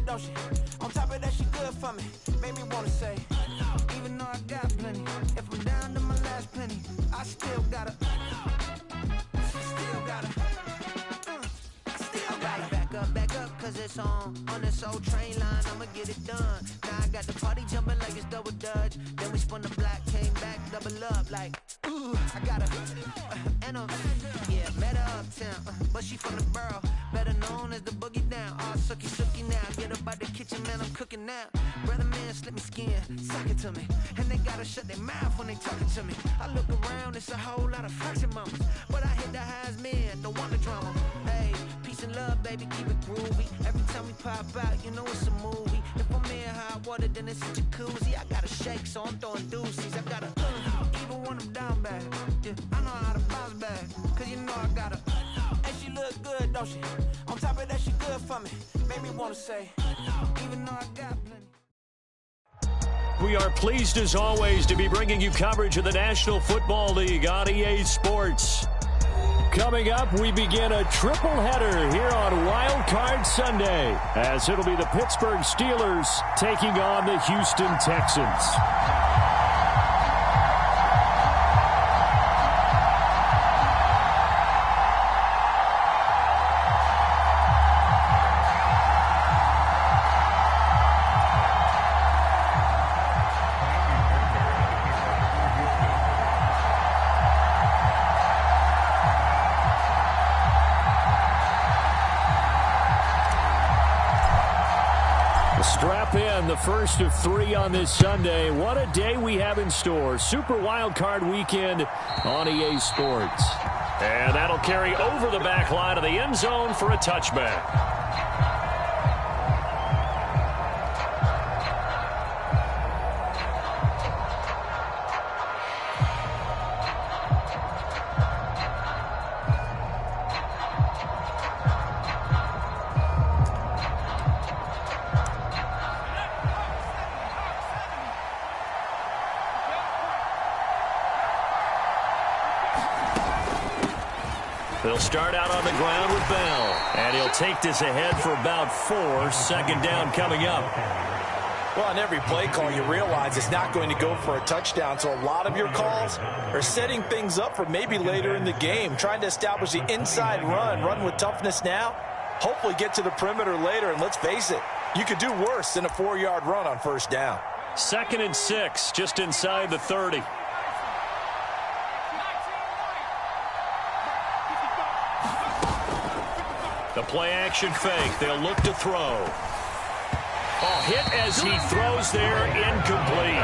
don't she? On top of that, she good for me. Made me wanna say, even though I got plenty, if I'm down to my last penny, I still gotta, back up, cause it's on this old train line, I'ma get it done. Now I got the party jumping like it's double dutch. Then we spun the block, came back, double up like, ooh, I got her. And yeah, met her uptown, but she from the borough, better known as the boogie down. All sucky now, get up out the kitchen, man, I'm cooking now. Brother man, slip me skin, suck it to me. And they gotta shut their mouth when they talking to me. I look around, it's a whole lot of fraction mamas, but I hit the highs, man, don't want the drama. Hey, peace and love, baby, keep it groovy. Every time we pop out, you know it's a movie. If I'm in hot water, then it's a jacuzzi. I gotta shake, so I'm throwing deuces. I gotta, even when I'm down bad, yeah, I know how to bounce back, cause you know I gotta, and she look good, don't she? On top of that, she good for me. Made me wanna say, even though I got plenty. We are pleased as always to be bringing you coverage of the National Football League on EA Sports. Coming up, we begin a triple header here on Wild Card Sunday, as it'll be the Pittsburgh Steelers taking on the Houston Texans. Strap in, the first of 3 on this Sunday. What a day we have in store. Super Wild Card Weekend on EA Sports. And that'll carry over the back line of the end zone for a touchback. They'll start out on the ground with Bell, and he'll take this ahead for about 4. Second down coming up. Well, on every play call, you realize it's not going to go for a touchdown, so a lot of your calls are setting things up for maybe later in the game, trying to establish the inside run with toughness now, hopefully get to the perimeter later, and let's face it, you could do worse than a 4-yard run on first down. 2nd and 6, just inside the 30. The play-action fake. They'll look to throw. Oh, hit as he throws there, incomplete.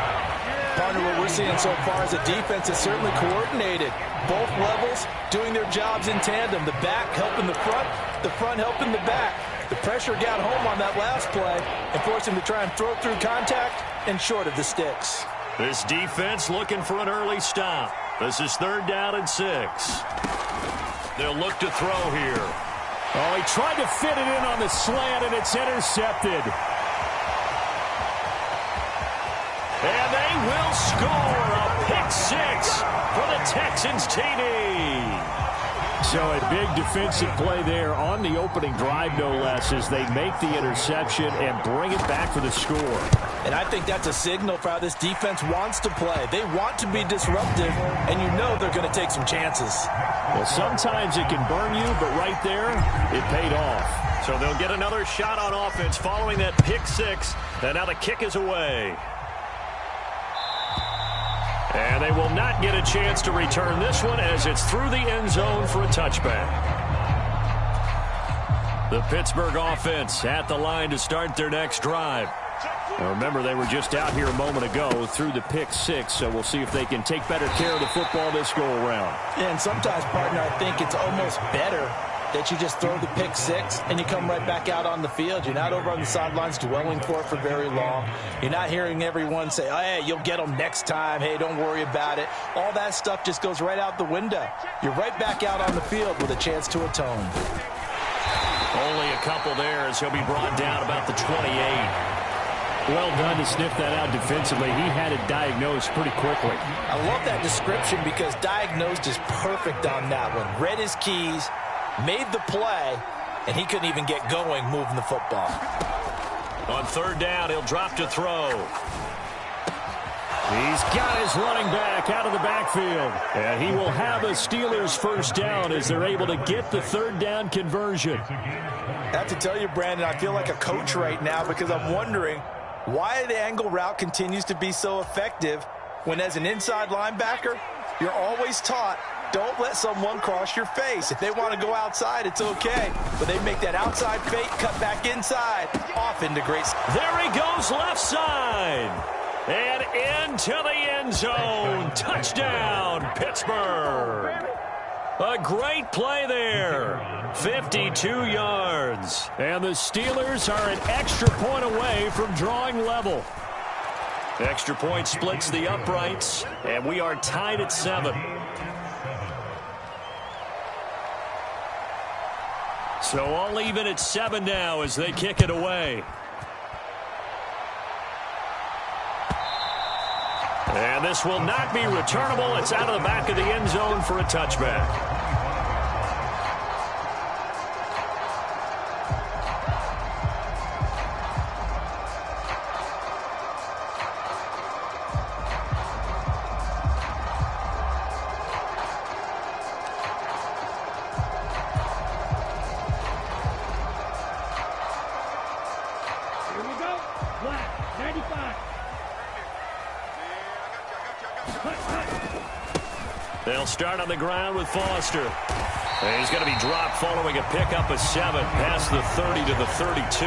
Partner, what we're seeing so far is a defense that's certainly coordinated. Both levels doing their jobs in tandem. The back helping the front helping the back. The pressure got home on that last play and forced him to try and throw through contact and short of the sticks. This defense looking for an early stop. This is 3rd down and 6. They'll look to throw here. Oh, he tried to fit it in on the slant, and it's intercepted. And they will score a pick 6 for the Texans TD. So a big defensive play there on the opening drive, no less, as they make the interception and bring it back for the score. And I think that's a signal for how this defense wants to play. They want to be disruptive, and you know they're going to take some chances. Well, sometimes it can burn you, but right there, it paid off. So they'll get another shot on offense following that pick 6, and now the kick is away. And they will not get a chance to return this one as it's through the end zone for a touchback. The Pittsburgh offense at the line to start their next drive. Now remember, they were just out here a moment ago through the pick 6, so we'll see if they can take better care of the football this go-around. Yeah, and sometimes, partner, I think it's almost better that you just throw the pick 6 and you come right back out on the field. You're not over on the sidelines dwelling for it for very long. You're not hearing everyone say, oh, hey, you'll get them next time. Hey, don't worry about it. All that stuff just goes right out the window. You're right back out on the field with a chance to atone. Only a couple there as he'll be brought down about the 28. Well done to sniff that out defensively. He had it diagnosed pretty quickly. I love that description because diagnosed is perfect on that one. Read his keys, made the play, and he couldn't even get going moving the football. On third down, he'll drop to throw. He's got his running back out of the backfield. And he will have a Steelers first down as they're able to get the third down conversion. I have to tell you, Brandon, I feel like a coach right now because I'm wondering why the angle route continues to be so effective when as an inside linebacker, you're always taught, don't let someone cross your face. If they want to go outside, it's okay. But they make that outside fake, cut back inside, off into great. There he goes left side. And into the end zone. Touchdown, Pittsburgh. A great play there. 52 yards. And the Steelers are an extra point away from drawing level. Extra point splits the uprights, and we are tied at 7. So all even at 7 now as they kick it away. And this will not be returnable. It's out of the back of the end zone for a touchback. They'll start on the ground with Foster. And he's going to be dropped following a pickup of 7 past the 30 to the 32.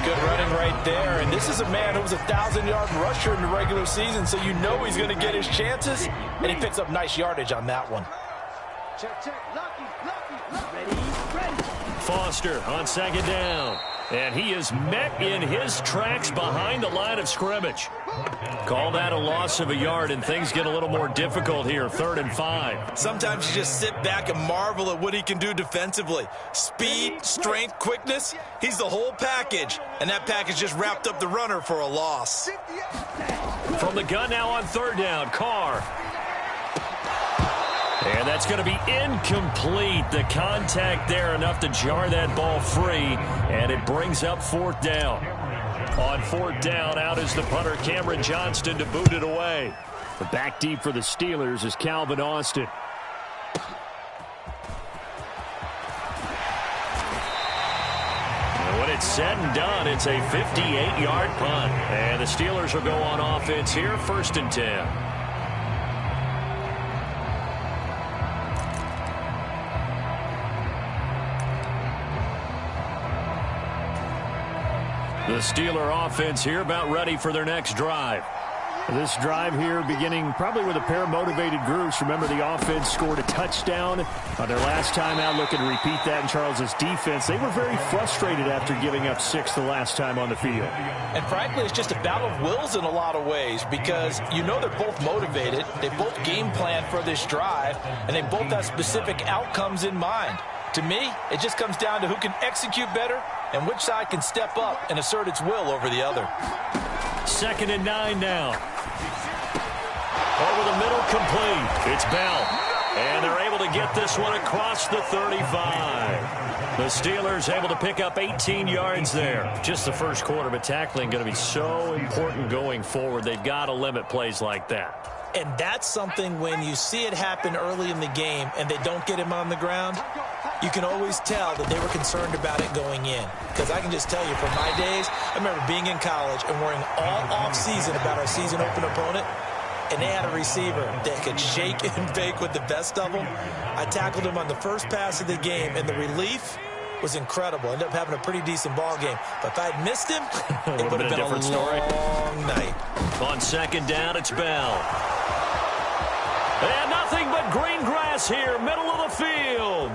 Good running right there. And this is a man who was a 1,000-yard rusher in the regular season, so you know he's going to get his chances. And he picks up nice yardage on that one. Check, check. Lucky. Ready. Foster on second down. And he is met in his tracks behind the line of scrimmage. Call that a loss of a yard, and things get a little more difficult here, 3rd and 5. Sometimes you just sit back and marvel at what he can do defensively. Speed, strength, quickness, he's the whole package. And that package just wrapped up the runner for a loss. From the gun now on 3rd down, Carr. And that's going to be incomplete. The contact there enough to jar that ball free, and it brings up 4th down. On 4th down, out is the punter, Cameron Johnston, to boot it away. The back deep for the Steelers is Calvin Austin. And when it's said and done, it's a 58-yard punt. And the Steelers will go on offense here, 1st and 10. The Steeler offense here about ready for their next drive. This drive here beginning probably with a pair of motivated groups. Remember, the offense scored a touchdown on their last time out. Looking to repeat that in Charles's defense. They were very frustrated after giving up 6 the last time on the field. And frankly, it's just a battle of wills in a lot of ways because you know they're both motivated. They both game plan for this drive, and they both have specific outcomes in mind. To me, it just comes down to who can execute better and which side can step up and assert its will over the other. 2nd and 9 now. Over the middle, complete. It's Bell. And they're able to get this one across the 35. The Steelers able to pick up 18 yards there. Just the first quarter, but tackling going to be so important going forward. They've got to limit plays like that. And that's something when you see it happen early in the game and they don't get him on the ground, you can always tell that they were concerned about it going in. Because I can just tell you from my days, I remember being in college and worrying all off-season about our season-open opponent, and they had a receiver that could shake and bake with the best of them. I tackled him on the first pass of the game, and the relief was incredible. Ended up having a pretty decent ball game. But if I'd missed him, it would have been a different story. Long night. On 2nd down, it's Bell. And nothing but green grass here, middle of the field.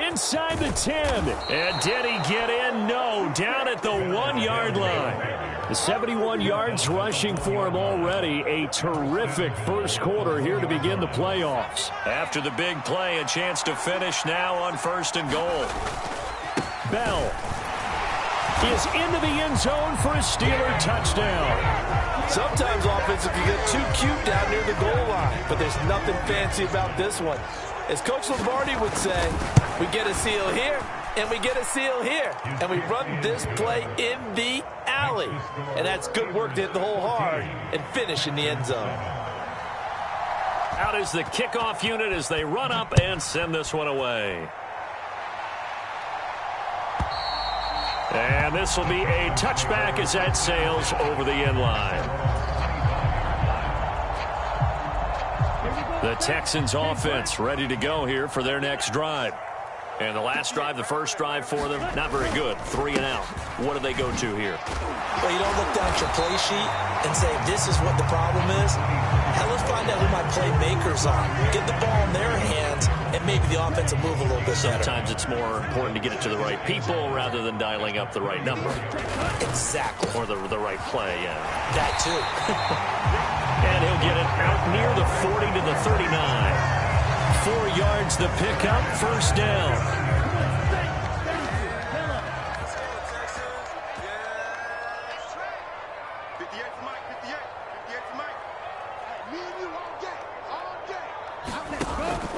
Inside the 10. And did he get in? No, down at the 1-yard line. The 71 yards rushing for him already. A terrific first quarter here to begin the playoffs. After the big play, a chance to finish now on 1st and goal. Bell is into the end zone for a Steeler touchdown. Sometimes offensive can get too cute down near the goal line, but there's nothing fancy about this one. As Coach Lombardi would say, we get a seal here, and we get a seal here, and we run this play in the alley. And that's good work to hit the hole hard and finish in the end zone. Out is the kickoff unit as they run up and send this one away. And this will be a touchback as that sails over the end line. The Texans offense ready to go here for their next drive. And the last drive, the first drive for them, not very good. 3 and out. What do they go to here? Well, you don't look down at your play sheet and say, this is what the problem is. Hell, let's find out who my playmakers are. Get the ball in their hands, and maybe the offense will move a little bit better. Sometimes it's more important to get it to the right people rather than dialing up the right number. Exactly. Or the right play, yeah. That too. And he'll get it out near the 40 to the 39. 4 yards the pickup, first down.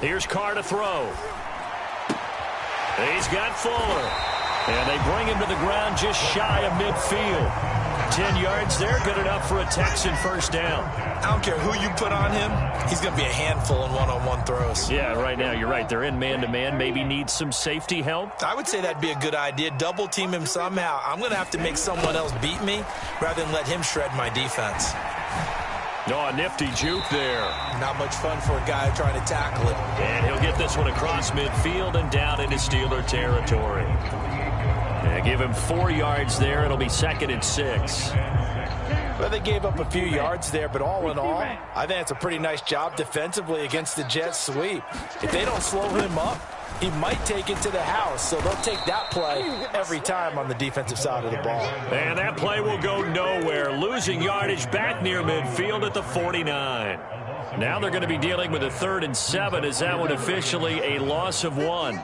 Here's Carr to throw. He's got Fuller. And they bring him to the ground just shy of midfield. 10 yards there, good enough for a Texan first down. I don't care who you put on him. He's going to be a handful in one-on-one throws. Yeah, right now, you're right. They're in man-to-man. Maybe need some safety help. I would say that'd be a good idea. Double team him somehow. I'm going to have to make someone else beat me rather than let him shred my defense. No, a nifty juke there. Not much fun for a guy trying to tackle it. And he'll get this one across midfield and down into Steeler territory. And give him 4 yards there. It'll be 2nd and 6. Well, they gave up a few yards there, but all in all, I think it's a pretty nice job defensively against the Jets sweep. If they don't slow him up, he might take it to the house, so they'll take that play every time on the defensive side of the ball. And that play will go nowhere, losing yardage back near midfield at the 49. Now they're going to be dealing with a 3rd and 7 as that one officially a loss of 1.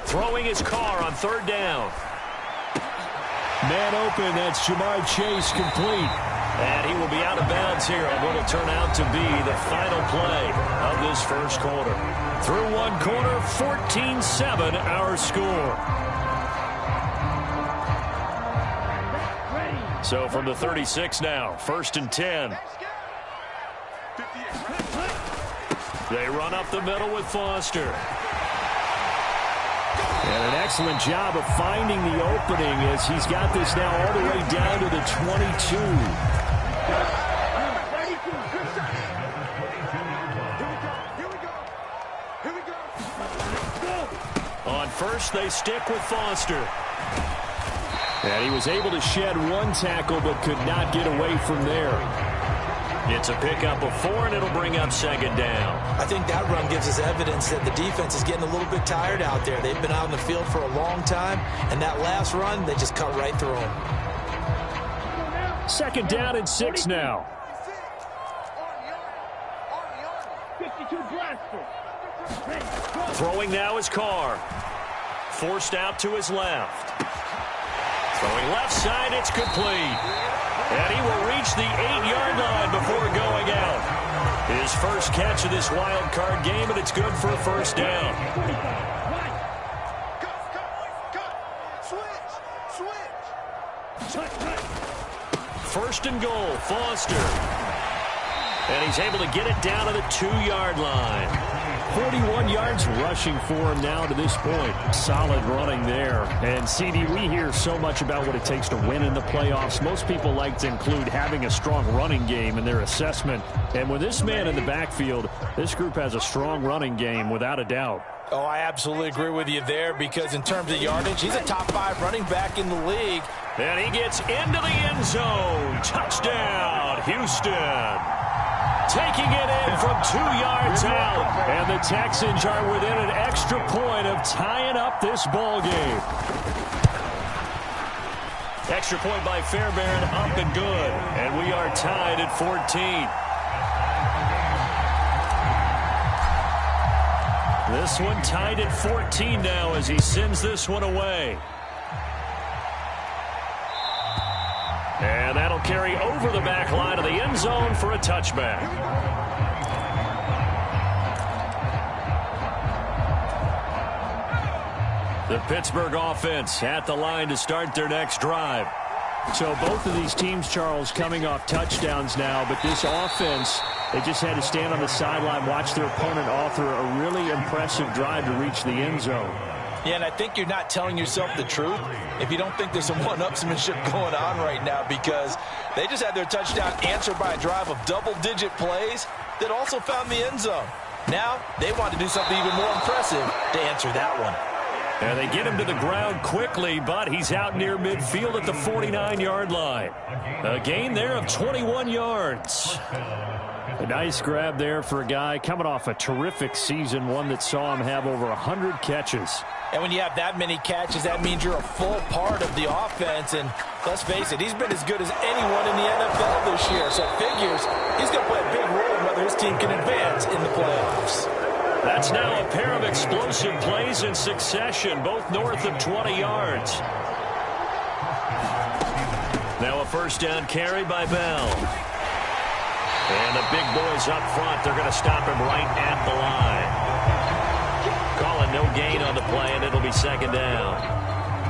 Throwing his Carr on 3rd down. Man open, that's Jamar Chase complete. And he will be out of bounds here on what will turn out to be the final play of this first quarter. Through one quarter, 14-7 our score. So from the 36 now, 1st and 10. They run up the middle with Foster. And an excellent job of finding the opening as he's got this now all the way down to the 22. On first, they stick with Foster. And he was able to shed 1 tackle but could not get away from there. It's a pickup of 4, and it'll bring up 2nd down. I think that run gives us evidence that the defense is getting a little bit tired out there. They've been out on the field for a long time, and that last run, they just cut right through them. 2nd down and 6 now. Throwing now is Carr. Forced out to his left. Throwing left side, it's complete. And he will reach the 8-yard line before going out. His first catch of this wild card game, and it's good for a first down. First and goal, Foster. And he's able to get it down to the 2-yard line. 41 yards rushing for him now to this point. Solid running there. And, CD, we hear so much about what it takes to win in the playoffs. Most people like to include having a strong running game in their assessment. And with this man in the backfield, this group has a strong running game without a doubt. Oh, I absolutely agree with you there because in terms of yardage, he's a top 5 running back in the league. And he gets into the end zone. Touchdown, Houston. Taking it in from 2 yards out. And the Texans are within an extra point of tying up this ball game. Extra point by Fairbairn, up and good. And we are tied at 14. This one tied at 14 now as he sends this one away. And that'll carry over the back line of the end zone for a touchback. The Pittsburgh offense at the line to start their next drive. So both of these teams, Charles, coming off touchdowns now, but this offense, they just had to stand on the sideline, watch their opponent author a really impressive drive to reach the end zone. Yeah, and I think you're not telling yourself the truth if you don't think there's some one-upsmanship going on right now, because they just had their touchdown answered by a drive of double-digit plays that also found the end zone. Now they want to do something even more impressive to answer that one. And they get him to the ground quickly, but he's out near midfield at the 49-yard line. A gain there of 21 yards. A nice grab there for a guy coming off a terrific season, one that saw him have over 100 catches. And when you have that many catches, that means you're a full part of the offense. And let's face it, he's been as good as anyone in the NFL this year. So it figures he's going to play a big role in whether his team can advance in the playoffs. That's now a pair of explosive plays in succession, both north of 20 yards. Now a first down carry by Bell. And the big boys up front, they're going to stop him right at the line. Calling no gain on the play, and it'll be second down.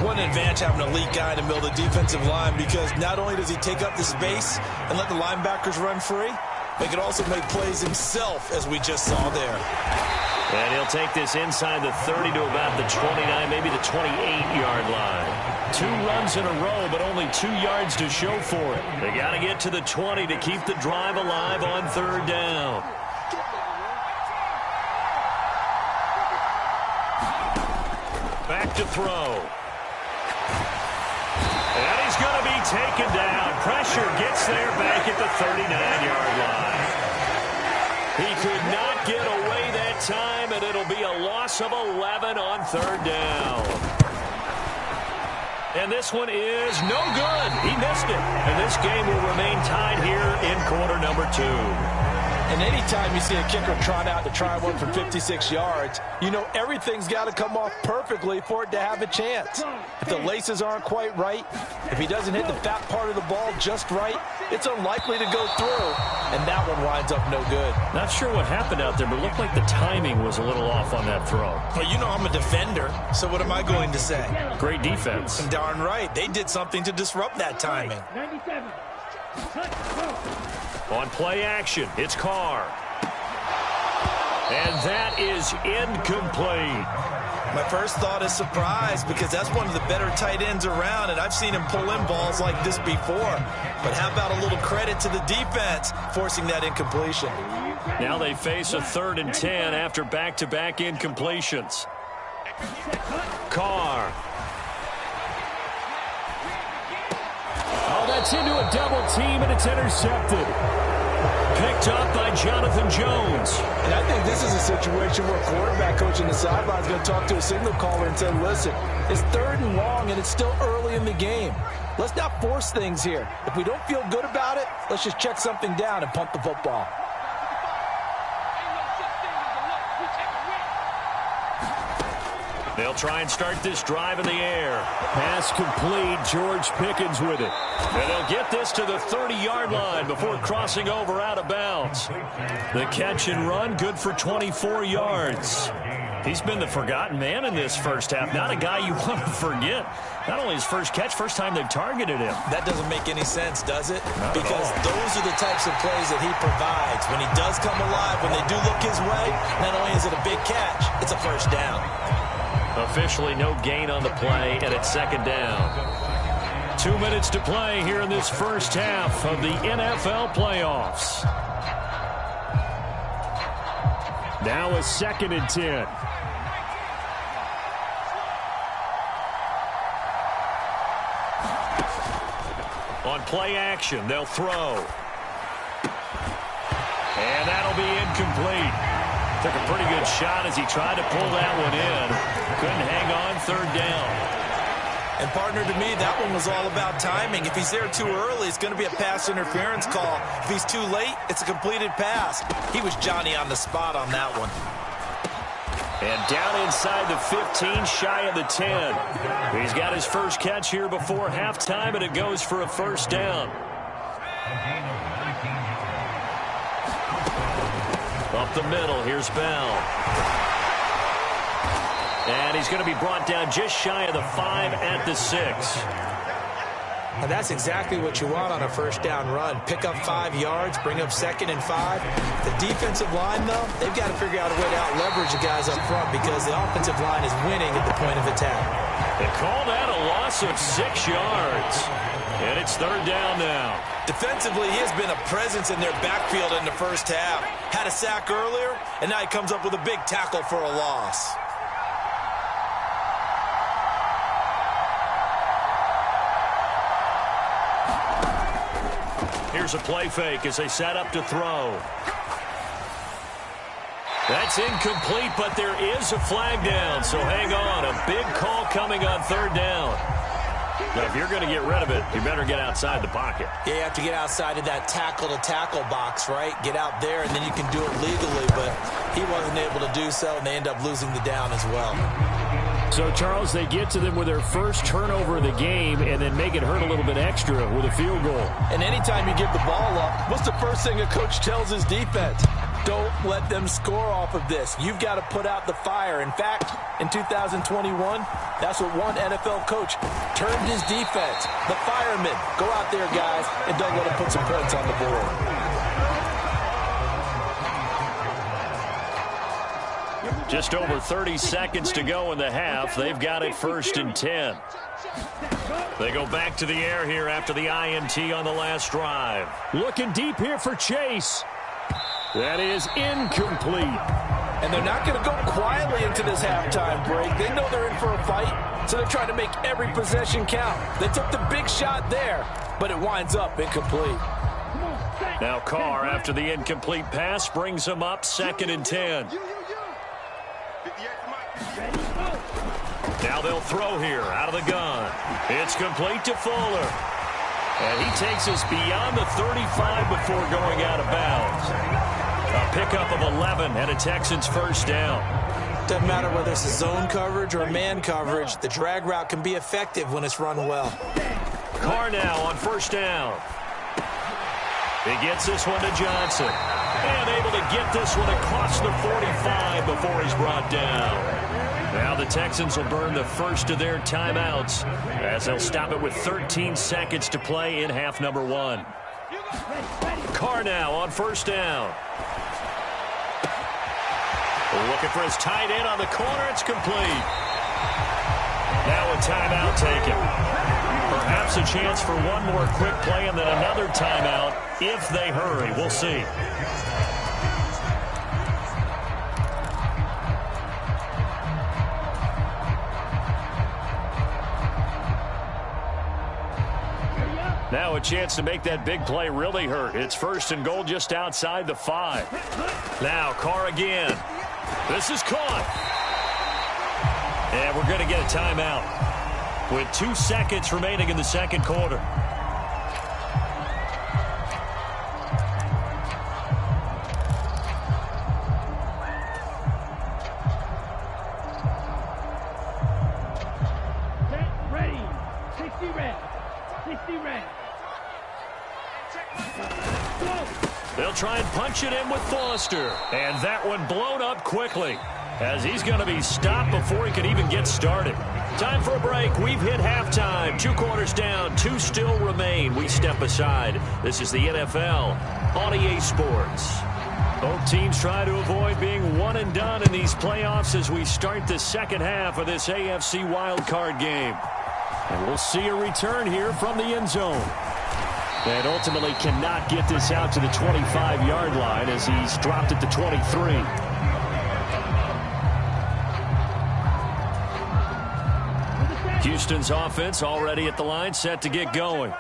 What an advantage having an elite guy in the middle of the defensive line, because not only does he take up the space and let the linebackers run free, but he can also make plays himself, as we just saw there. And he'll take this inside the 30 to about the 29, maybe the 28-yard line. 2 runs in a row, but only 2 yards to show for it. They got to get to the 20 to keep the drive alive on third down. Back to throw. And he's going to be taken down. Pressure gets there back at the 39-yard line. He could not get away that time, and it'll be a loss of 11 on third down. And this one is no good. He missed it. And this game will remain tied here in quarter number 2. And anytime you see a kicker trot out to try one from 56 yards, you know everything's got to come off perfectly for it to have a chance. If the laces aren't quite right, if he doesn't hit the fat part of the ball just right, it's unlikely to go through, and that one winds up no good. Not sure what happened out there, but it looked like the timing was a little off on that throw. Well, you know I'm a defender, so what am I going to say? Great defense. And darn right, they did something to disrupt that timing. 97. On play action, it's Carr. And that is incomplete. My first thought is surprise, because that's one of the better tight ends around, and I've seen him pull in balls like this before. But how about a little credit to the defense forcing that incompletion? Now they face a 3rd and 10 after back-to-back incompletions. Carr. Oh, that's into a double team, and it's intercepted. Picked up by Jonathan Jones. And I think this is a situation where a quarterback coach on the sideline is going to talk to a signal caller and say, listen, it's 3rd and long, and it's still early in the game. Let's not force things here. If we don't feel good about it, let's just check something down and punt the football. They'll try and start this drive in the air. Pass complete. George Pickens with it. And they'll get this to the 30-yard line before crossing over out of bounds. The catch and run, good for 24 yards. He's been the forgotten man in this first half. Not a guy you want to forget. Not only his first catch, first time they've targeted him. That doesn't make any sense, does it? Not because at all. those are the types of plays that he provides. When he does come alive, when they do look his way, not only is it a big catch, it's a first down. Officially no gain on the play, and it's second down. 2 minutes to play here in this first half of the NFL playoffs. Now a 2nd and 10. On play action, they'll throw. And that'll be incomplete. Took a pretty good shot as he tried to pull that one in. Couldn't hang on, 3rd down. And partner, to me, that one was all about timing. If he's there too early, it's going to be a pass interference call. If he's too late, it's a completed pass. He was Johnny on the spot on that one. And down inside the 15, shy of the 10. He's got his first catch here before halftime, and it goes for a first down. Up the middle, here's Bell. And he's going to be brought down just shy of the 5 at the 6. And that's exactly what you want on a first down run. Pick up 5 yards, bring up 2nd and 5. The defensive line, though, they've got to figure out a way to out-leverage the guys up front because the offensive line is winning at the point of attack. They call that a loss of 6 yards. And it's 3rd down now. Defensively, he has been a presence in their backfield in the first half. Had a sack earlier, and now he comes up with a big tackle for a loss. Here's a play fake as they set up to throw. That's incomplete, but there is a flag down, so hang on. A big call coming on 3rd down. Now, if you're going to get rid of it, you better get outside the pocket. Yeah, you have to get outside of that tackle-to-tackle box, right? Get out there, and then you can do it legally, but he wasn't able to do so, and they end up losing the down as well. So, Charles, they get to them with their first turnover of the game and then make it hurt a little bit extra with a field goal. And anytime you give the ball up, what's the first thing a coach tells his defense? Don't let them score off of this. You've got to put out the fire. In fact, in 2021, that's what one NFL coach termed his defense. The firemen. Go out there, guys, and don't let them put some points on the board. Just over 30 seconds to go in the half. They've got it 1st and 10. They go back to the air here after the INT on the last drive. Looking deep here for Chase. That is incomplete. And they're not going to go quietly into this halftime break. They know they're in for a fight, so they're trying to make every possession count. They took the big shot there, but it winds up incomplete. Now Carr, after the incomplete pass, brings him up 2nd and 10. Now they'll throw here out of the gun. It's complete to Fuller. And he takes us beyond the 35 before going out of bounds. A pickup of 11 and a Texans first down. Doesn't matter whether it's a zone coverage or man coverage. The drag route can be effective when it's run well. Carr now on 1st down. He gets this one to Johnson. And able to get this one across the 45 before he's brought down. Now the Texans will burn the first of their timeouts as they'll stop it with 13 seconds to play in half number 1. Carr now on 1st down. Looking for his tight end on the corner. It's complete. Now a timeout taken. Perhaps a chance for one more quick play and then another timeout if they hurry. We'll see. Now a chance to make that big play really hurt. It's 1st and goal just outside the 5. Now Carr again. This is caught. And we're going to get a timeout with 2 seconds remaining in the 2nd quarter. Ready. 60 red. 60 red. They'll try and punch it in with Foster. And that one blown up quickly as he's going to be stopped before he can even get started. Time for a break. We've hit halftime. 2 quarters down. 2 still remain. We step aside. This is the NFL on EA Sports. Both teams try to avoid being one and done in these playoffs as we start the 2nd half of this AFC wildcard game. And we'll see a return here from the end zone. And ultimately cannot get this out to the 25-yard line as he's dropped at the 23. Houston's offense already at the line, set to get going.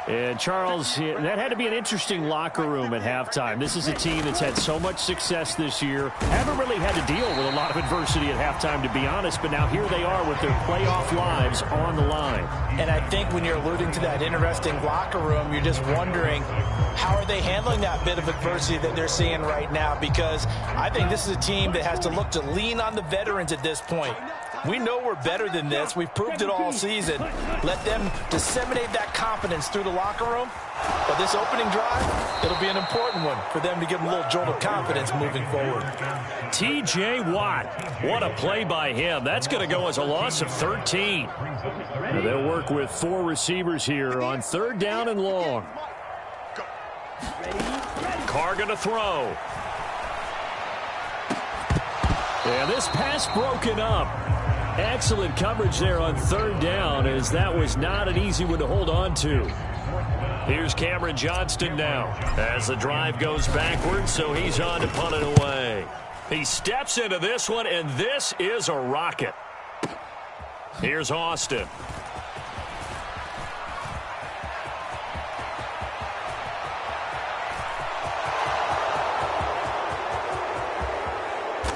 And, Charles, that had to be an interesting locker room at halftime. This is a team that's had so much success this year. Haven't really had to deal with a lot of adversity at halftime, to be honest. But now here they are with their playoff lives on the line. And I think when you're alluding to that interesting locker room, you're just wondering, how are they handling that bit of adversity that they're seeing right now? Because I think this is a team that has to look to lean on the veterans at this point. We know we're better than this. We've proved it all season. Let them disseminate that confidence through the locker room. But this opening drive, it'll be an important one for them to give them a little jolt of confidence moving forward. T.J. Watt. What a play by him. That's going to go as a loss of 13. Now they'll work with 4 receivers here on 3rd down and long. Carr going to throw. And this pass broken up. Excellent coverage there on 3rd down, as that was not an easy one to hold on to. Here's Cameron Johnston now as the drive goes backwards, so he's on to punt it away. He steps into this one, and this is a rocket. Here's Austin.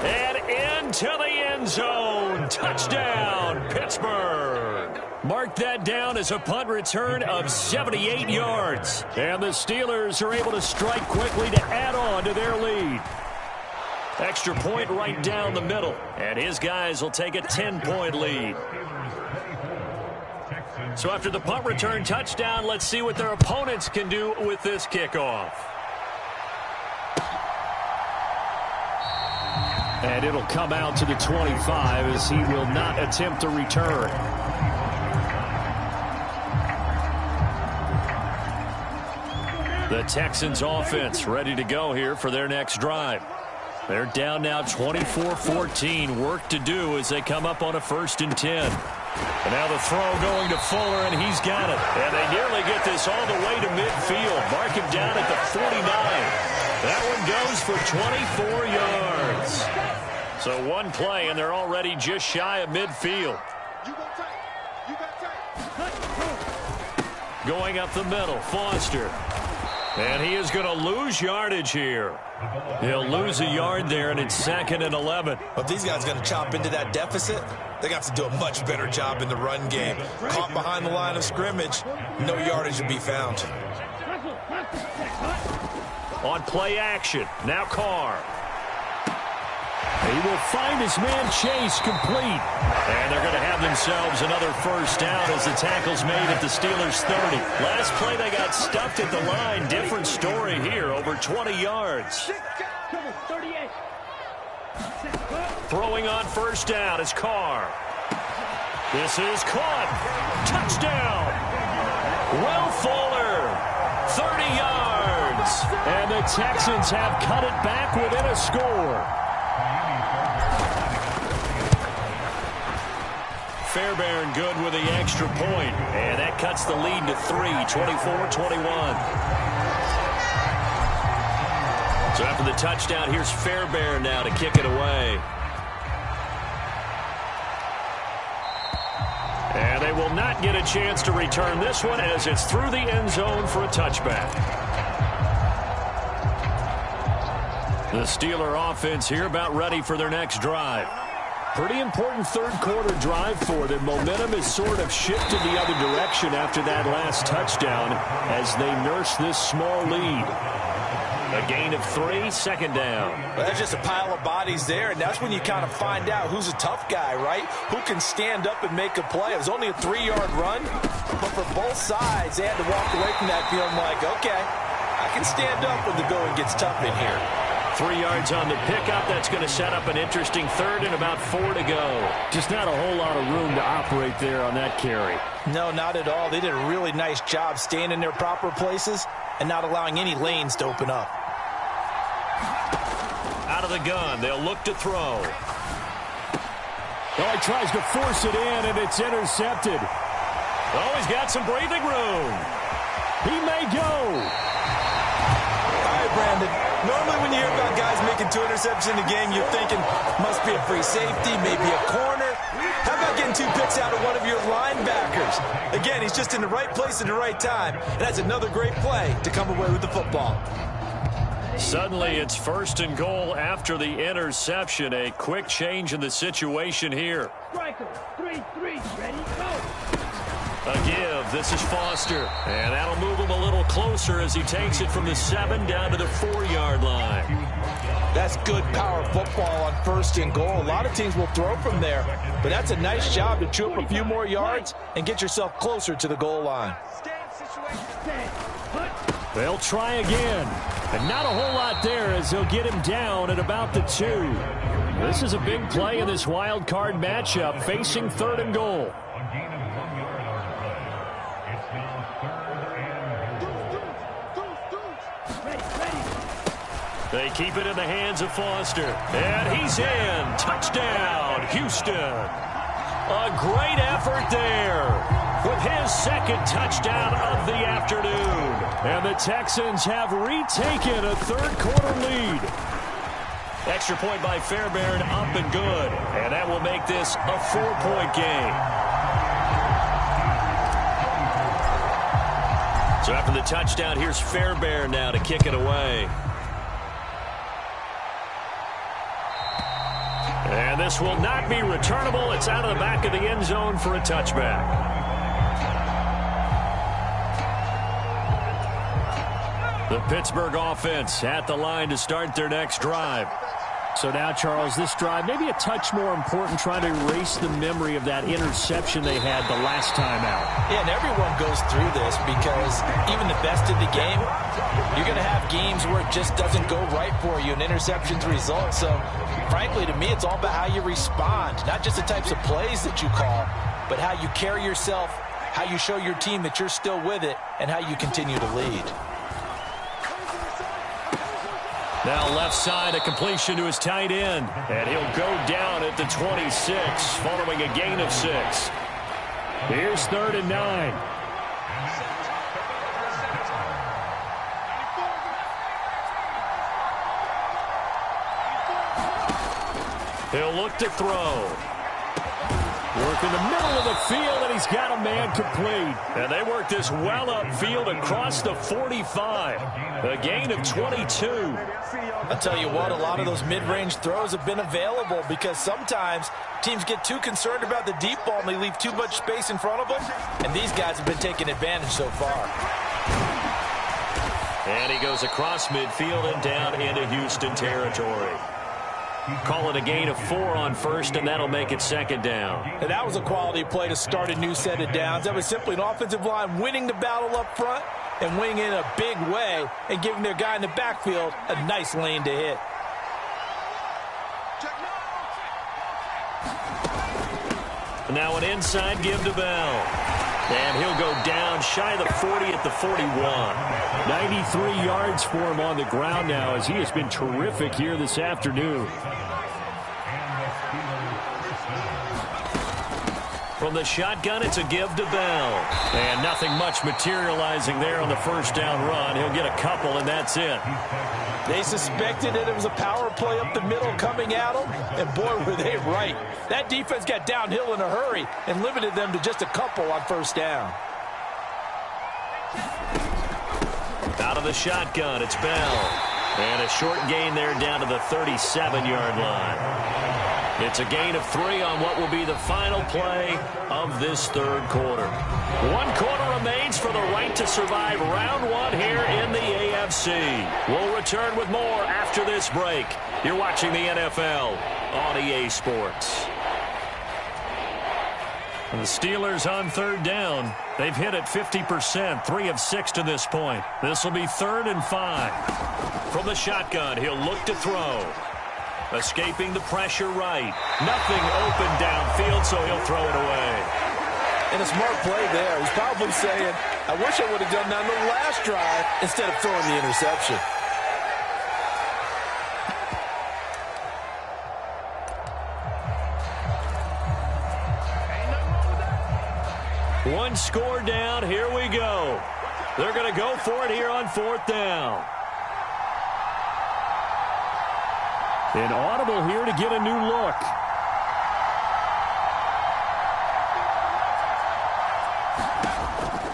And into the end zone. Touchdown, Pittsburgh. Mark that down as a punt return of 78 yards. And the Steelers are able to strike quickly to add on to their lead. Extra point right down the middle. And his guys will take a 10-point lead. So after the punt return touchdown, let's see what their opponents can do with this kickoff. And it'll come out to the 25 as he will not attempt a return. The Texans offense ready to go here for their next drive. They're down now 24-14. Work to do as they come up on a 1st and 10. And now the throw going to Fuller, and he's got it. And they nearly get this all the way to midfield. Mark him down at the 49. That one goes for 24 yards. So one play, and they're already just shy of midfield. Going up the middle, Foster. And he is going to lose yardage here. He'll lose a yard there, and it's 2nd and 11. Well, if these guys are going to chop into that deficit, they got to do a much better job in the run game. Caught behind the line of scrimmage, no yardage to be found. On play action, now Carr. He will find his man Chase complete. And they're going to have themselves another 1st down as the tackle's made at the Steelers' 30. Last play they got stuffed at the line. Different story here, over 20 yards. Throwing on 1st down is Carr. This is caught. Touchdown. Will Fuller. 30 yards. And the Texans have cut it back within a score. Fairbairn good with the extra point. And that cuts the lead to 3, 24-21. So after the touchdown, here's Fairbairn now to kick it away. And they will not get a chance to return this one as it's through the end zone for a touchback. The Steeler offense here about ready for their next drive. Pretty important 3rd quarter drive for them. Momentum has sort of shifted the other direction after that last touchdown as they nurse this small lead. A gain of 3, 2nd down. Well, that's just a pile of bodies there, and that's when you kind of find out who's a tough guy, right? Who can stand up and make a play. It was only a 3-yard run, but for both sides, they had to walk away from that feeling like, okay, I can stand up when the going gets tough in here. 3 yards on the pickup. That's going to set up an interesting 3rd and about 4 to go. Just not a whole lot of room to operate there on that carry. No, not at all. They did a really nice job staying in their proper places and not allowing any lanes to open up. Out of the gun, they'll look to throw. Well, he tries to force it in, and it's intercepted. Oh, he's got some breathing room. He may go. All right, Brandon. Normally when you hear about guys making 2 interceptions in a game, you're thinking must be a free safety, maybe a corner. How about getting 2 picks out of one of your linebackers? Again, he's just in the right place at the right time. And that's another great play to come away with the football. Suddenly it's 1st and goal after the interception. A quick change in the situation here. Striker, 3-3, ready, go. A give. This is Foster. And that'll move him a little closer as he takes it from the 7 down to the 4-yard line. That's good power football on 1st and goal. A lot of teams will throw from there, but that's a nice job to chew up a few more yards and get yourself closer to the goal line. They'll try again. And not a whole lot there as they'll get him down at about the 2. This is a big play in this wild card matchup, facing 3rd and goal. They keep it in the hands of Foster. And he's in. Touchdown, Houston. A great effort there with his 2nd touchdown of the afternoon. And the Texans have retaken a 3rd quarter lead. Extra point by Fairbairn, up and good. And that will make this a 4-point game. So after the touchdown, here's Fairbairn now to kick it away. And this will not be returnable. It's out of the back of the end zone for a touchback. The Pittsburgh offense at the line to start their next drive. So now, Charles, this drive maybe a touch more important, trying to erase the memory of that interception they had the last time out. Yeah, and everyone goes through this because even the best in the game, you're going to have games where it just doesn't go right for you, and interceptions result. So, frankly, to me, it's all about how you respond, not just the types of plays that you call, but how you carry yourself, how you show your team that you're still with it, and how you continue to lead. Now left side, a completion to his tight end. And he'll go down at the 26 following a gain of 6. Here's 3rd and 9. He'll look to throw. Work in the middle of the field, and he's got a man complete. And they work this well upfield across the 45. A gain of 22. I'll tell you what, a lot of those mid-range throws have been available because sometimes teams get too concerned about the deep ball and they leave too much space in front of them. And these guys have been taking advantage so far. And he goes across midfield and down into Houston territory. Call it a gain of 4 on 1st, and that'll make it 2nd down. And that was a quality play to start a new set of downs. That was simply an offensive line winning the battle up front and winning in a big way and giving their guy in the backfield a nice lane to hit. Now an inside give to Bell. And he'll go down shy of the 40 at the 41. 93 yards for him on the ground now as he has been terrific here this afternoon. From the shotgun, it's a give to Bell. And nothing much materializing there on the 1st down run. He'll get a couple, and that's it. They suspected that it was a power play up the middle coming at them, and boy, were they right. That defense got downhill in a hurry and limited them to just a couple on 1st down. Out of the shotgun, it's Bell. And a short gain there down to the 37-yard line. It's a gain of 3 on what will be the final play of this 3rd quarter. 1 quarter remains for the right to survive round 1 here in the AFC. We'll return with more after this break. You're watching the NFL on EA Sports. And the Steelers on 3rd down. They've hit it 50%, 3 of 6 to this point. This will be 3rd and 5. From the shotgun, he'll look to throw. Escaping the pressure right. Nothing open downfield, so he'll throw it away. And a smart play there. He's probably saying, I wish I would have done that on the last drive instead of throwing the interception. One score down. Here we go. They're going to go for it here on 4th down. An audible here to get a new look.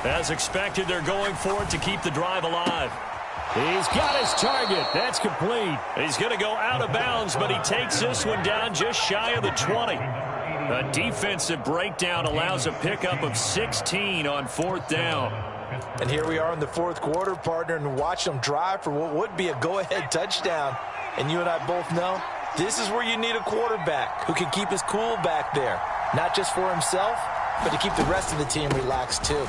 As expected, they're going for it to keep the drive alive. He's got his target. That's complete. He's going to go out of bounds, but he takes this one down just shy of the 20. A defensive breakdown allows a pickup of 16 on 4th down. And here we are in the 4th quarter, partner, and watch them drive for what would be a go-ahead touchdown. And you and I both know this is where you need a quarterback who can keep his cool back there. Not just for himself, but to keep the rest of the team relaxed too.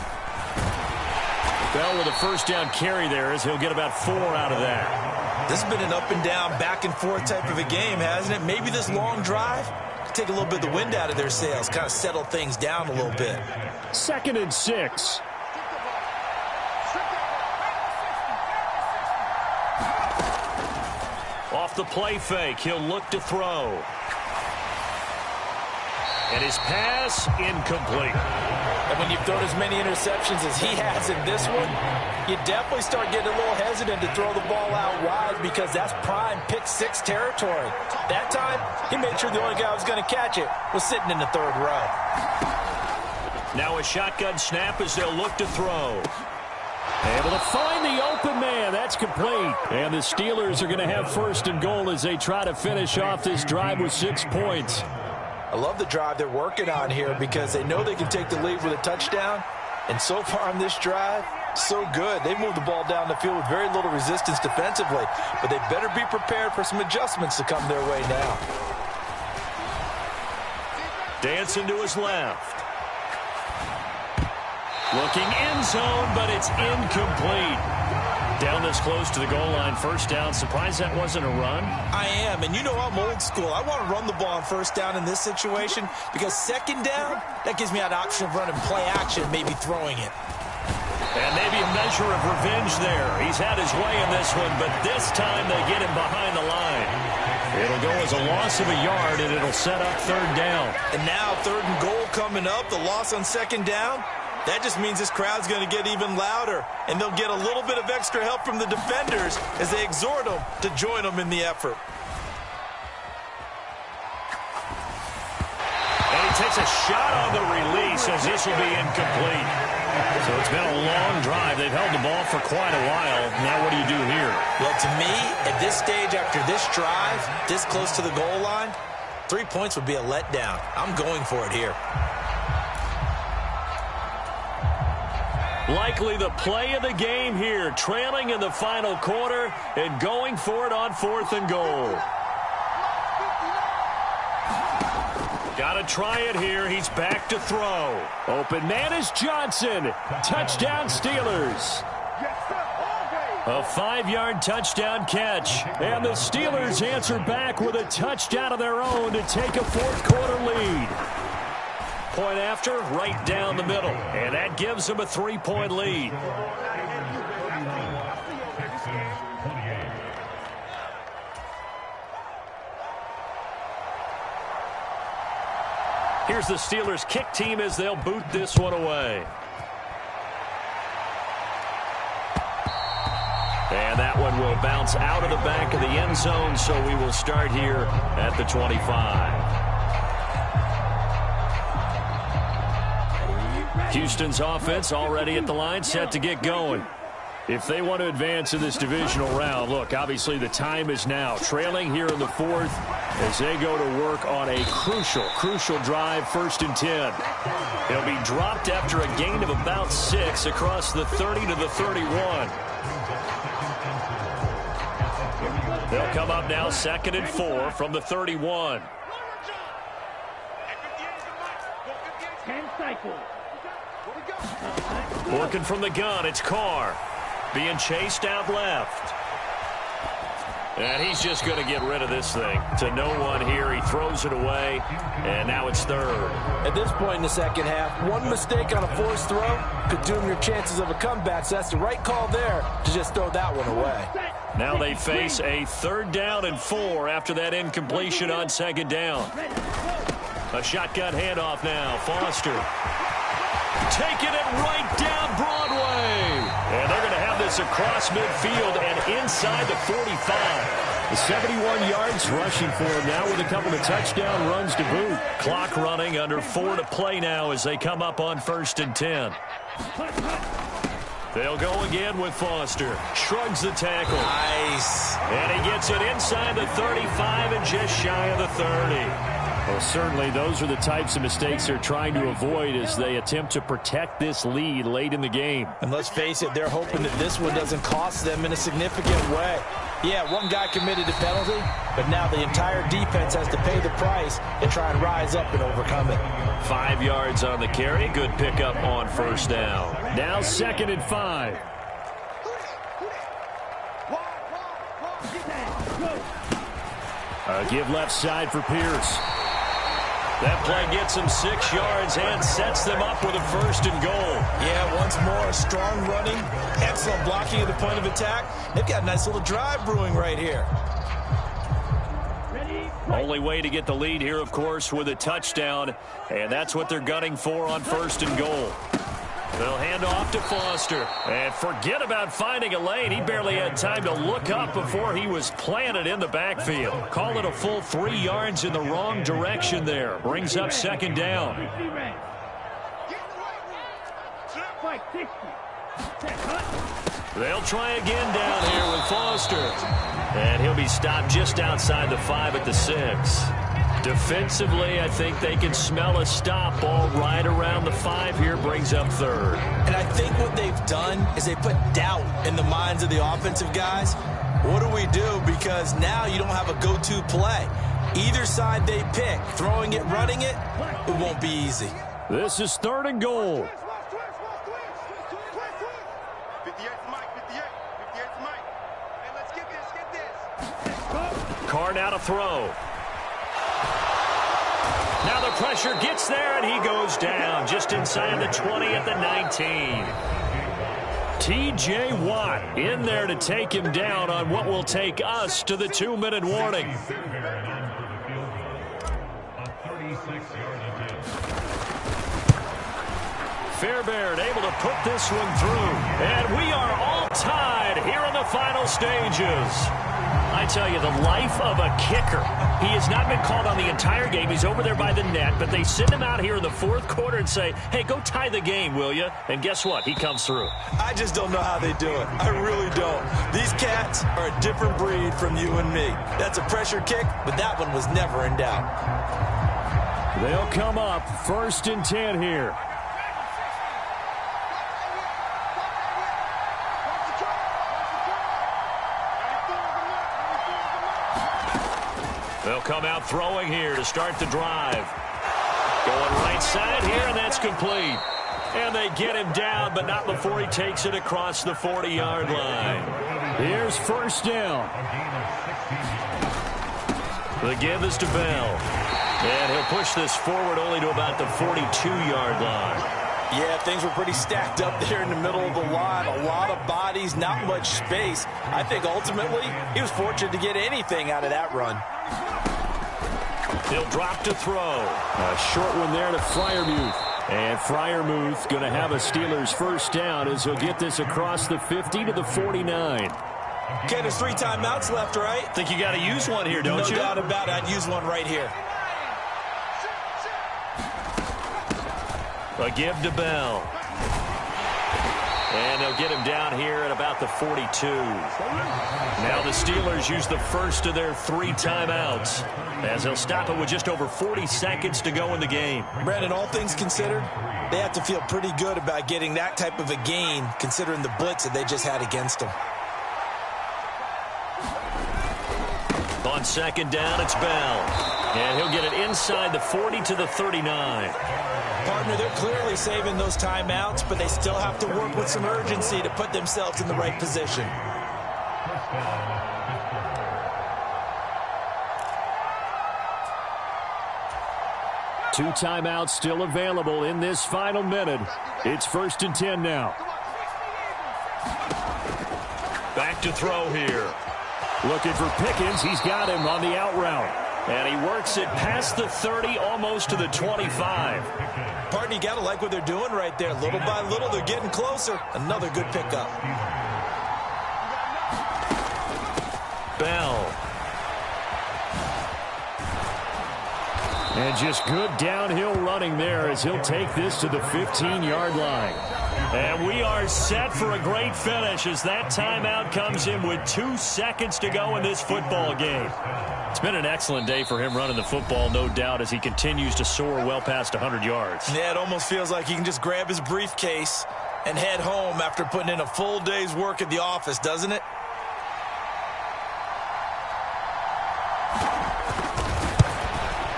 Bell with a first down carry there as he'll get about 4 out of that. This has been an up and down, back and forth type of a game, hasn't it? Maybe this long drive could take a little bit of the wind out of their sails, kind of settle things down a little bit. 2nd and 6. Off the play fake, he'll look to throw. And his pass incomplete. And when you've thrown as many interceptions as he has in this one, you definitely start getting a little hesitant to throw the ball out wide because that's prime pick 6 territory. That time, he made sure the only guy who was going to catch it was sitting in the 3rd row. Now a shotgun snap as they'll look to throw. Able to find the open man. That's complete. And the Steelers are going to have 1st and goal as they try to finish off this drive with 6 points. I love the drive they're working on here because they know they can take the lead with a touchdown. And so far on this drive, so good. They moved the ball down the field with very little resistance defensively. But they better be prepared for some adjustments to come their way now. Dancing to his left. Looking end zone, but it's incomplete. Down this close to the goal line, 1st down. Surprised that wasn't a run? I am, and you know I'm old school. I want to run the ball on 1st down in this situation because 2nd down, that gives me an option of running play action, maybe throwing it. And maybe a measure of revenge there. He's had his way in this one, but this time they get him behind the line. It'll go as a loss of a yard, and it'll set up 3rd down. And now 3rd and goal coming up, the loss on 2nd down. That just means this crowd's going to get even louder, and they'll get a little bit of extra help from the defenders as they exhort them to join them in the effort. And he takes a shot on the release as this will be incomplete. So it's been a long drive. They've held the ball for quite a while. Now what do you do here? Well, to me, at this stage after this drive, this close to the goal line, 3 points would be a letdown. I'm going for it here. Likely the play of the game here, trailing in the final quarter and going for it on 4th and goal. Got to try it here. He's back to throw. Open man is Johnson. Touchdown Steelers. A 5-yard touchdown catch. And the Steelers answer back with a touchdown of their own to take a 4th quarter lead. Point after, right down the middle. And that gives them a 3-point lead. Here's the Steelers kick team as they'll boot this one away. And that one will bounce out of the back of the end zone, so we will start here at the 25. Houston's offense already at the line, set to get going. If they want to advance in this divisional round, look, obviously the time is now. Trailing here in the 4th as they go to work on a crucial drive, 1st and 10. They'll be dropped after a gain of about 6 across the 30 to the 31. They'll come up now 2nd and 4 from the 31. 10 cycles. Working from the gun, it's Carr. Being chased out left. And he's just going to get rid of this thing. To no one here, he throws it away, and now it's 3rd. At this point in the 2nd half, one mistake on a forced throw could doom your chances of a comeback, so that's the right call there to just throw that one away. Now they face a 3rd down and 4 after that incompletion on 2nd down. A shotgun handoff now, Foster. Taking it right down Broadway. And they're going to have this across midfield and inside the 45. The 71 yards rushing for him now with a couple of touchdown runs to boot. Clock running, under 4 to play now as they come up on 1st and 10. They'll go again with Foster. Shrugs the tackle. Nice. And he gets it inside the 35 and just shy of the 30. Well, certainly those are the types of mistakes they're trying to avoid as they attempt to protect this lead late in the game. And let's face it, they're hoping that this one doesn't cost them in a significant way. Yeah, one guy committed a penalty, but now the entire defense has to pay the price and try and rise up and overcome it. 5 yards on the carry. Good pickup on first down. Now 2nd and 5. A give left side for Pierce. That play gets them 6 yards and sets them up with a 1st and goal. Yeah, once more, strong running, excellent blocking at the point of attack. They've got a nice little drive brewing right here. Only way to get the lead here, of course, with a touchdown, and that's what they're gunning for on 1st and goal. They'll hand off to Foster. And forget about finding a lane. He barely had time to look up before he was planted in the backfield. Call it a full 3 yards in the wrong direction there. Brings up 2nd down. They'll try again down here with Foster. And he'll be stopped just outside the 5 at the 6. Defensively, I think they can smell a stop ball right around the 5 here. Brings up 3rd. And I think what they've done is they put doubt in the minds of the offensive guys. What do we do? Because now you don't have a go-to play. Either side they pick, throwing it, running it, it won't be easy. This is 3rd and goal. Carr now to throw. Now the pressure gets there, and he goes down just inside the 20 at the 19. T.J. Watt in there to take him down on what will take us to the 2-minute warning. Fairbairn able to put this one through. And we are all tied here in the final stages. I tell you, the life of a kicker. He has not been called on the entire game. He's over there by the net, but they send him out here in the 4th quarter and say, hey, go tie the game, will you? And guess what? He comes through. I just don't know how they do it. I really don't. These cats are a different breed from you and me. That's a pressure kick, but that one was never in doubt. They'll come up 1st and 10 here. They'll come out throwing here to start the drive. Going right side here, and that's complete. And they get him down, but not before he takes it across the 40-yard line. Here's 1st down. The give is to Bell. And he'll push this forward only to about the 42-yard line. Yeah, things were pretty stacked up there in the middle of the line. A lot of bodies, not much space. I think ultimately he was fortunate to get anything out of that run. He'll drop to throw. A short one there to Freiermuth. And Freiermuth going to have a Steelers 1st down as he'll get this across the 50 to the 49. Okay, there's 3 timeouts left, right? Think you got to use one here, don't you? No doubt about it. I'd use one right here. A give to Bell. And they'll get him down here at about the 42. Now the Steelers use the first of their 3 timeouts as they'll stop it with just over 40 seconds to go in the game. Brandon, all things considered, they have to feel pretty good about getting that type of a gain considering the blitz that they just had against them. On 2nd down, it's Bell. And he'll get it inside the 40 to the 39. Partner, they're clearly saving those timeouts, but they still have to work with some urgency to put themselves in the right position. Two timeouts still available in this final minute. It's 1st and 10 now. Back to throw here. Looking for Pickens. He's got him on the out route. And he works it past the 30, almost to the 25. Partner, you got to like what they're doing right there. Little by little, they're getting closer. Another good pickup. Bell. And just good downhill running there as he'll take this to the 15-yard line. And we are set for a great finish as that timeout comes in with 2 seconds to go in this football game. It's been an excellent day for him running the football, no doubt, as he continues to soar well past 100 yards. Yeah, it almost feels like he can just grab his briefcase and head home after putting in a full day's work at the office, doesn't it?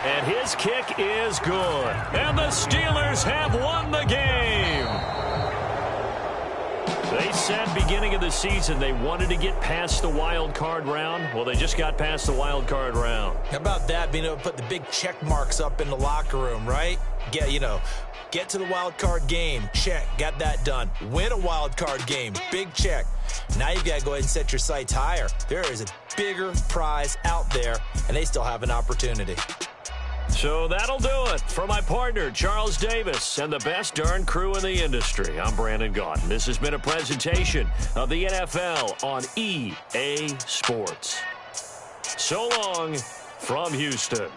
And his kick is good. And the Steelers have won the game. They said beginning of the season they wanted to get past the wild card round. Well, they just got past the wild card round. How about that, being able to put the big check marks up in the locker room, right? Get to the wild card game. Check. Got that done. Win a wild card game. Big check. Now you've got to go ahead and set your sights higher. There is a bigger prize out there, and they still have an opportunity. So that'll do it for my partner, Charles Davis, and the best darn crew in the industry. I'm Brandon Gaudin. This has been a presentation of the NFL on EA Sports. So long from Houston.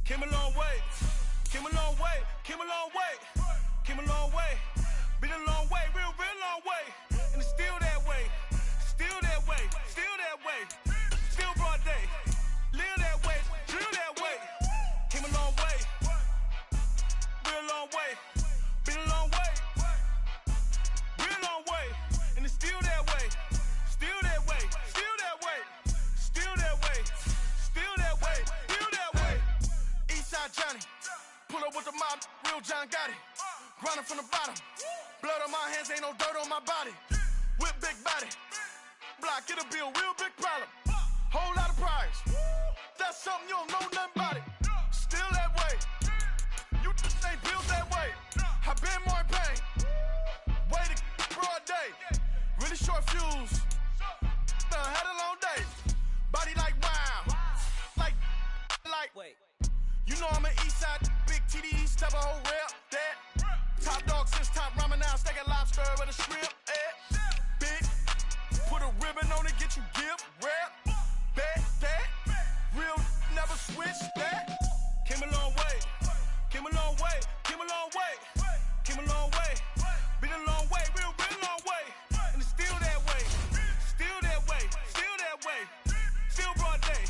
Came a long way, came a long way, came a long way, came a long way, been a long way, real long way, and it's still that way, still that way, still that way, still broad day, live that way, drill that way, came a long way, real long way, been a long way, real long way, and it's still that way, still that way, still that way, still that way, still that way, still that way. Eastside Johnny, pull up with the mob, real John Gotti, grinding from the bottom, blood on my hands, ain't no dirt on my body, whip big body, block, get a bill, real big problem, whole lot of priors, that's something you don't know nothing about it, still that way, you ain't built that way, I been more in pain, way to broad day, really short fuse, had a long day, body like wow, like, wait. You know I'm an east side, big TDE, step a whole rep, that. Top dog since top ramen now, steak and lobster with a shrimp. Big, put a ribbon on it, get you gift, rap, bet that. Real never switch that. Came a long way, came a long way, came a long way, came a long way. Been a long way, real long way. And it's still that way, still that way, still that way. Still broad day,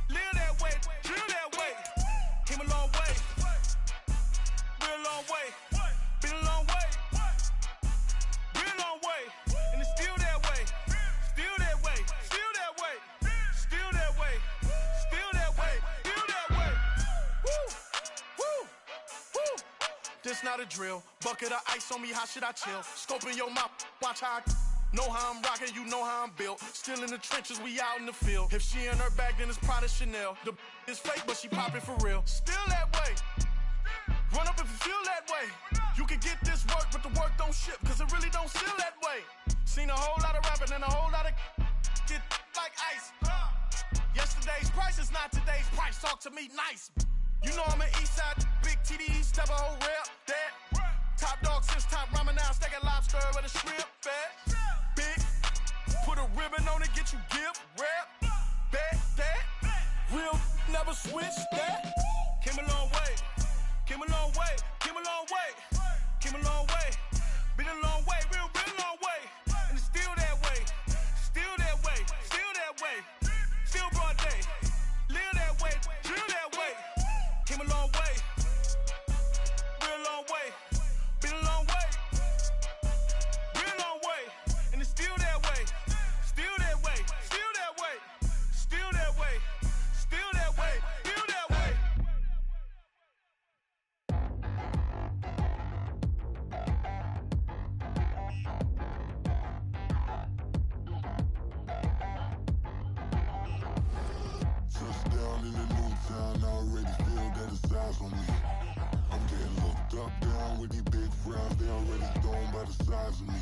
live that way, drill that way. Came a long way, real long way. Been a long way, real long way. And it's still that way, still that way, still that way, still that way, still that way, still that way. Woo, woo, woo. This not a drill. Bucket of ice on me, how should I chill? Scope in your mouth, watch how I know how I'm rocking, you know how I'm built. Still in the trenches, we out in the field. If she in her bag, then it's Prada Chanel. The is fake, but she poppin' for real. Still that way. Run up if you feel that way. You can get this work, but the work don't ship, cause it really don't feel that way. Seen a whole lot of rapping and a whole lot of get like ice. Yesterday's price is not today's price. Talk to me nice. You know I'm an east side, big TDE, step a whole rep, that. Top dog since top ramen now, steak and lobster with a shrimp, fat. Big, put a ribbon on it, get you gift, rap, bet that. Real never switch that. Came a long way, came a long way, came a long way, came a long way. Been a long way, real long way. And it's still that way, still that way, still that way. Still broad day, live that way, drill that way. Came a long way, real long way. Been a long way, real long way. And it's still that way, still that way, still that way, still that way, still that way, still that way. Touchdown in the new town, I already feel that it's eyes on me. I'm getting looked up, down with these big frowns, they already thrown by the size of me.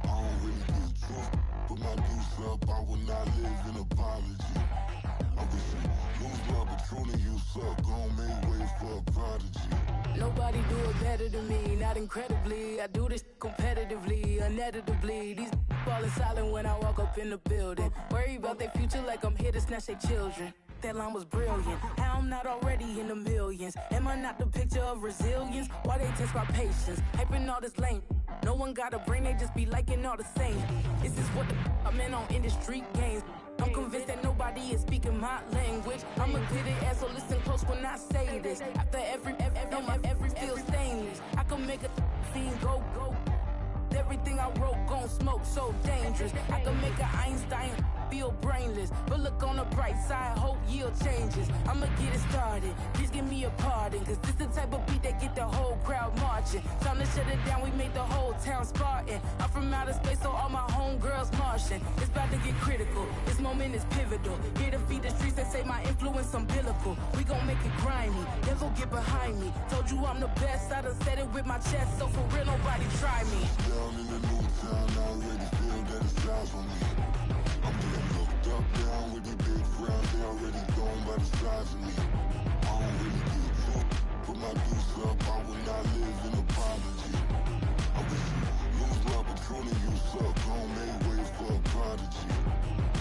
I don't really give truth, put my deuce up, I will not live in apology. I wish you lose love, but truly you suck, gon' make way for a prodigy. Nobody do it better than me, not incredibly. I do this competitively, uneditably. These falling silent when I walk up in the building. Worry about their future like I'm here to snatch their children. That line was brilliant. How I'm not already in the millions? Am I not the picture of resilience? Why they test my patience? Hyping all this lame. No one got a brain, they just be liking all the same. Is this what the I'm in on industry games? I'm convinced that nobody is speaking my language. I'm a good ass, so listen close when I say this. After every feel stainless. I can make a scene go. Everything I wrote gon' smoke, so dangerous. I can make an Einstein feel brainless, but look on the bright side, hope yield changes. I'ma get it started, please give me a pardon, cause this the type of beat that get the whole crowd marching. Time to shut it down, we make the whole town Spartan. I'm from outer space, so all my homegirls Martian. It's about to get critical, this moment is pivotal. Here to feed the streets that say my influence umbilical. We gon' make it grimy, never get behind me. Told you I'm the best, I done said it with my chest, so for real nobody try me. Down in the new town, I already feel that it's eyes on me. I'm getting looked up, down with these big frowns, they already thrown by the size of me. I don't really give truth, put my deuce up, I will not live in apology. I wish you lose love, but truly you suck, gon' make way for a prodigy.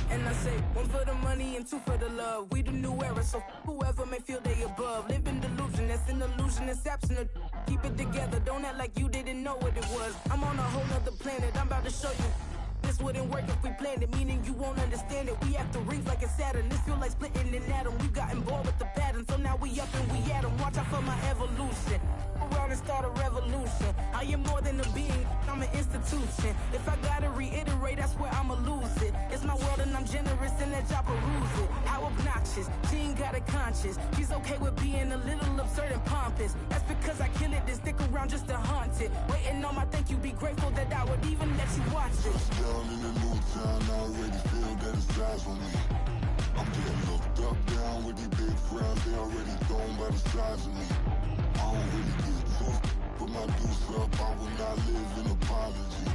And I say, one for the money and two for the love. We the new era, so whoever may feel they above. Live in delusion, that's an illusion, that's absent. Keep it together, don't act like you didn't know what it was. I'm on a whole nother planet, I'm about to show you. This wouldn't work if we planned it, meaning you won't understand it. We have to rings like a Saturn, this feel like splitting an atom. We got involved with the pattern, so now we up and we at 'em. Watch out for my evolution, around and start a revolution. I am more than a being, I'm an institution. If I gotta reiterate, that's where I'ma lose it. It's my world and I'm generous and that job peruse it. How obnoxious, she ain't got a conscience. She's okay with being a little absurd and pompous. That's because I kill it, then stick around just to haunt it. Waiting on my thank you, be grateful that I would even let you watch it. Down in the new town, I already feel that it's eyes on me. I'm getting looked up, down with these big frowns, they already thrown by the size of me. I don't really give truth, put my deuce up, I will not live in apology.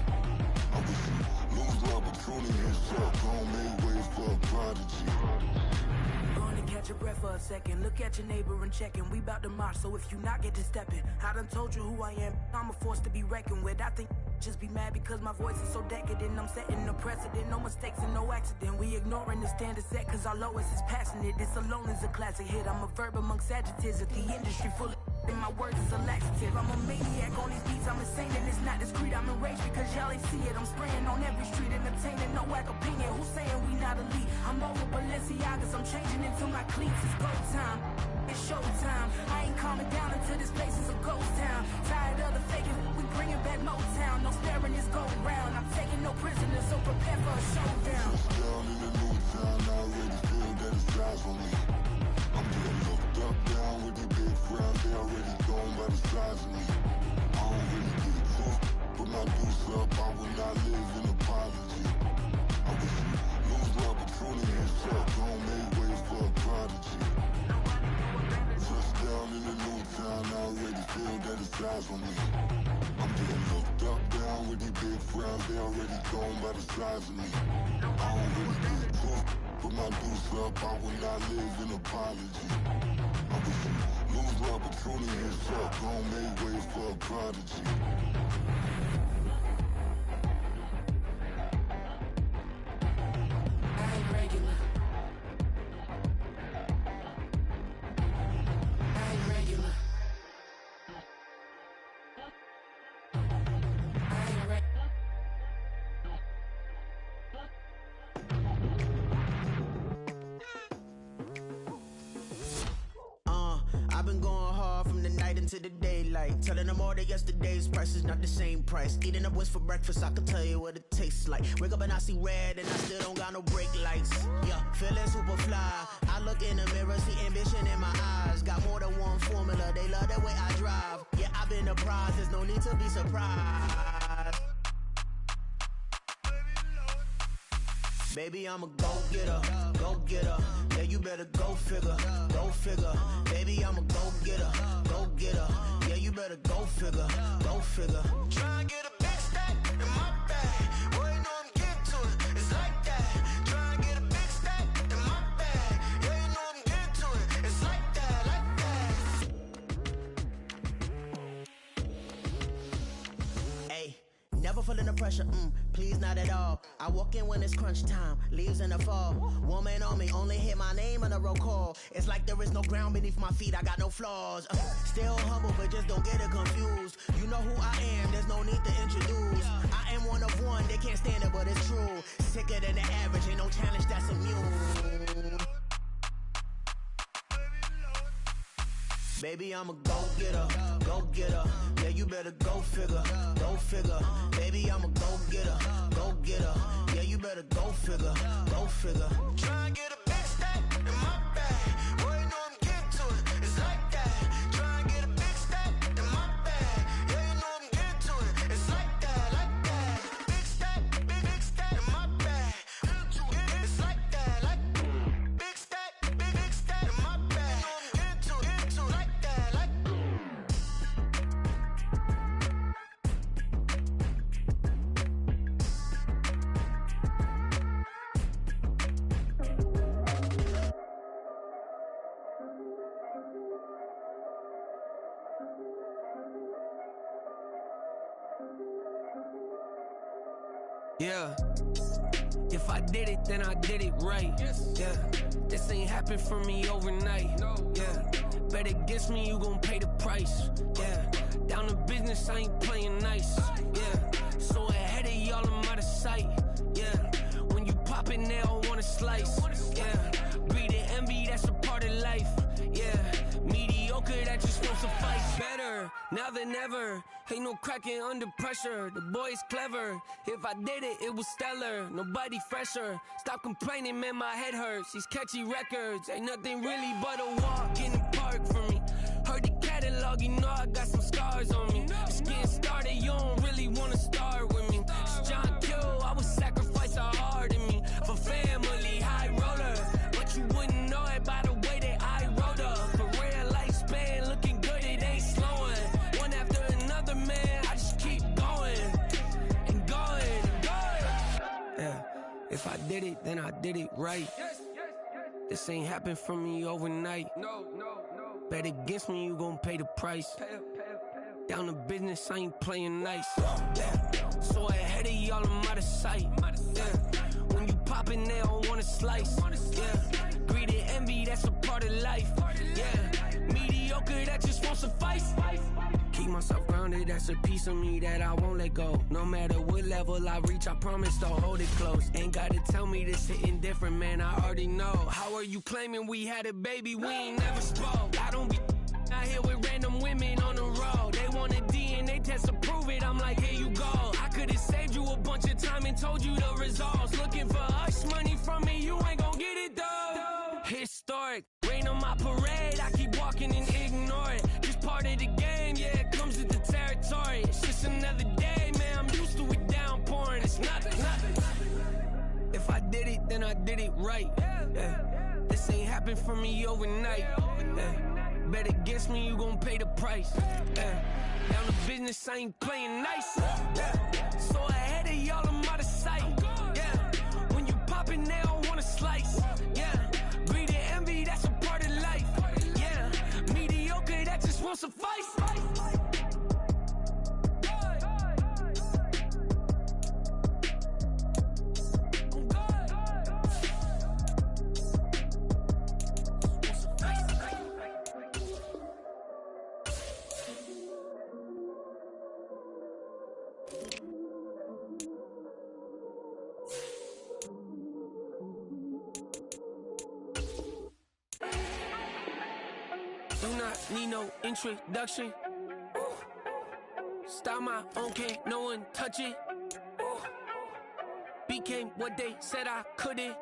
I wish you lose love, but truly you suck, gon' make way for a prodigy. Going to catch your breath for a second. Look at your neighbor and check in. We bout to march, so if you not, get to stepping. I done told you who I am. I'm a force to be reckoned with. I think just be mad because my voice is so decadent. I'm setting a precedent, no mistakes and no accident. We ignoring the standard set cause our lowest is passionate. This alone is a classic hit. I'm a verb amongst adjectives at the industry full of and my words is a laxative. I'm a maniac on these beats, I'm insane and it's not discreet. I'm enraged because y'all ain't see it. I'm spraying on every street, entertaining, no whack opinion. Who's saying we not elite? I'm over Balenciagas, I'm changing into my cleats. It's go time, it's showtime. I ain't calming down until this place is a ghost town. Tired of the faking, we bringing back Motown. No sparing this go round. I'm taking no prisoners, so prepare for a showdown. Down in the new town, I already feel that it's eyes on me. I'm getting looked up, down with these big frowns. They already gone by the size of me. I don't really get it tough, but my deuce up, I will not live in apology. I wish you lose the opportunity yourself. Don't make way for a prodigy. Touchdown in the new town, I already feel that it's eyes on me. I'm getting looked up, down with these big frowns. They already gone by the size of me. I don't really get it tough, but my deuce up, I will not live in apology. I wish you lose the opportunity yourself. Don't make way for a prodigy. I ain't regular. I ain't regular. I ain't regular. I've been going hard from the night into the daylight. Telling them all that yesterday's price is not the same price. Eating up what's for breakfast, I can tell you what it tastes like. Wake up and I see red and I still don't got no brake lights. Yeah, feeling super fly. I look in the mirror, see ambition in my eyes. Got more than one formula, they love the way I drive. Yeah, I've been a prize, there's no need to be surprised. Baby, I'm a go-getter, go-getter. Yeah, you better go figure, go figure. Baby, I'm a go-getter, go-getter. Yeah, you better go figure, go figure. Try and get a big stack in my bag. Boy, you know I'm getting to it, it's like that. Try and get a big stack in my bag. Yeah, you know I'm getting to it, it's like that, like that. Hey. Never feeling the pressure, please not at all. I walk in when it's crunch time, leaves in the fall. Woman on me, only hit my name on a roll call. It's like there is no ground beneath my feet, I got no flaws. Still humble, but just don't get it confused. You know who I am, there's no need to introduce. I am one of one, they can't stand it, but it's true. Sicker than the average, ain't no challenge that's immune. Baby, I'm a go-getter, go-getter. Yeah, you better go figure, go figure. Baby, I'm a go-getter, go-getter. Yeah, you better go figure, go figure. Try and get a big stack in my bag. Boy, you know I'm getting to it, it's like that. Try and get a big stack in my bag. Yeah, you know I'm getting to it, it's like that, like that. Big stack, big stack in my bag. It's like that, like big stack in my bag. You know I'm getting to it, like that, like. Yeah. If I did it, then I did it right. Yeah. This ain't happened for me overnight. Yeah. Bet against me, you gon' pay the price. Yeah. Down to business, I ain't playing nice. Yeah. So ahead of y'all, I'm out of sight. Yeah. When you poppin', they all wanna slice. Yeah. Greed and envy, that's a part of life. Yeah. Mediocre, that just won't suffice. Better now than ever. Ain't no cracking under pressure. The boy's clever. If I did it, it was stellar. Nobody fresher. Stop complaining, man, my head hurts. These catchy records ain't nothing really but a walk in the park for me. Heard the catalog, you know I got some scars on me. It's getting started, you don't really wanna start with me. It's John Kill, I would sacrifice a heart in me for family, high roller. But you wouldn't know it by the way that I wrote up. For real lifespan, looking good, it ain't slowing. One after another, man, I just keep going and going and going. Yeah, if I did it, then I did it right. This ain't happen for me overnight. No. Bet against me, you gon' pay the price. Down to business, I ain't playing nice. Yeah. So ahead of y'all, I'm out of sight. Yeah. When you poppin', they don't wanna slice. Yeah. Greed and envy, that's a part of life. Yeah. Mediocre, that just won't suffice. Keep myself grounded, that's a piece of me that I won't let go. No matter what level I reach, I promise to hold it close. Ain't gotta tell me this hitting different, man, I already know. How are you claiming we had a baby, we ain't never spoke? I don't be out here with random women on the road. They want a DNA test to prove it, I'm like, here you go. I could've saved you a bunch of time and told you the results. Looking for hush money from me, you ain't gon' get it though. Historic, rain on my parade, I keep walking and ignore it. Just part of the game, yeah, it comes with the territory. It's just another day, man, I'm used to it downpouring. It's nothing. If I did it, then I did it right. Yeah. This ain't happen for me overnight. Yeah. Bet against me, you gon' pay the price. Yeah. Down to business, I ain't playing nice. Yeah. So ahead of y'all, I'm out of sight. Yeah. When you poppin', they don't wanna slice. Yeah. Greed and envy, that's a part of life. Yeah. Mediocre, that just won't suffice. Do not need no introduction. Style my own, can't no one touch it. Became what they said I couldn't.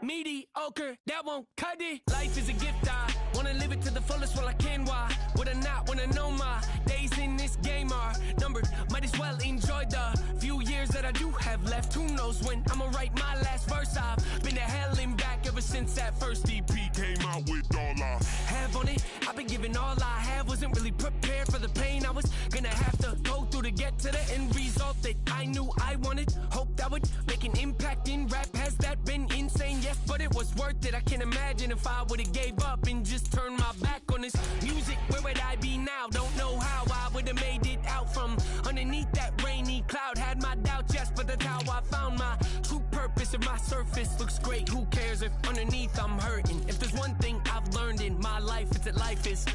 Mediocre, that won't cut it. Life is a gift, I wanna live it to the fullest while I can. Why would I not wanna know my days in this game are numbered? Might as well enjoy the few years that I do have left. Who knows when I'ma write my last verse? I've been to hell and back ever since that first EP came out with all I have on it. I've been giving all I have, wasn't really prepared for the pain I was gonna have to go through to get to the end result that I knew I wanted. Hoped I would make an impact in rap. Has that been insane? Yes, but it was worth it. I can't imagine if I would've gave up and just turned my back on this music. Where would I be now? Don't know how I would've made it out from underneath that rainy cloud. Had my doubts, yes, but that's how I found my true purpose. If my surface looks great, who cares if underneath I'm hurting? If there's one thing I've learned in my life, it's that life is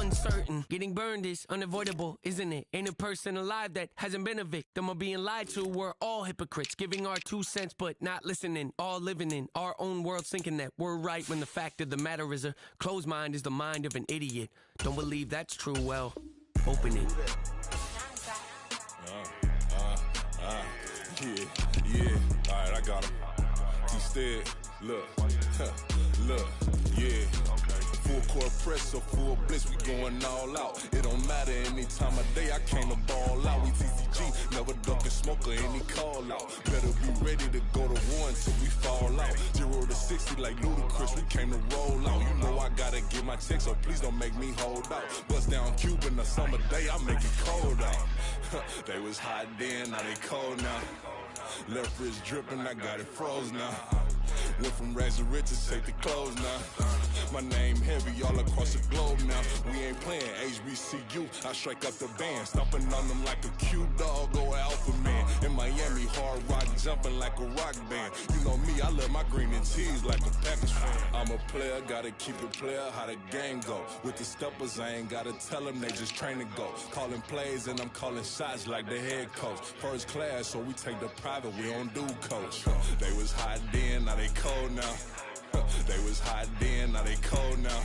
uncertain. Getting burned is unavoidable, isn't it? Ain't a person alive that hasn't been a victim of being lied to. We're all hypocrites, giving our 2 cents but not listening. All living in our own world, thinking that we're right when the fact of the matter is a closed mind is the mind of an idiot. Don't believe that's true, well, open it. Yeah, alright, I got him. Instead, look, yeah. Full court press, so full blitz, we going all out. It don't matter any time of day, I came to ball out. We TCG, never ducking smoke or any call out. Better be ready to go to war until we fall out. 0 to 60 like Ludacris, we came to roll out. You know I gotta get my check, so please don't make me hold out. Bust down Cuban a summer day, I make it cold out. They was hot then, now they cold now. Left wrist dripping, I got it froze now. Went from rags to riches, take the clothes now. My name heavy all across the globe now. We ain't playing HBCU, I strike up the band. Stomping on them like a cute dog or alpha man. In Miami, hard rock jumping like a rock band. You know me, I love my green and cheese like a Packers fan. I'm a player, gotta keep it player, how the game go. With the steppers, I ain't gotta tell them, they just train to go. Calling plays and I'm calling shots like the head coach. First class, so we take the private, we don't do coach. They was hot then, now they cold now. They was hot then, now they cold now.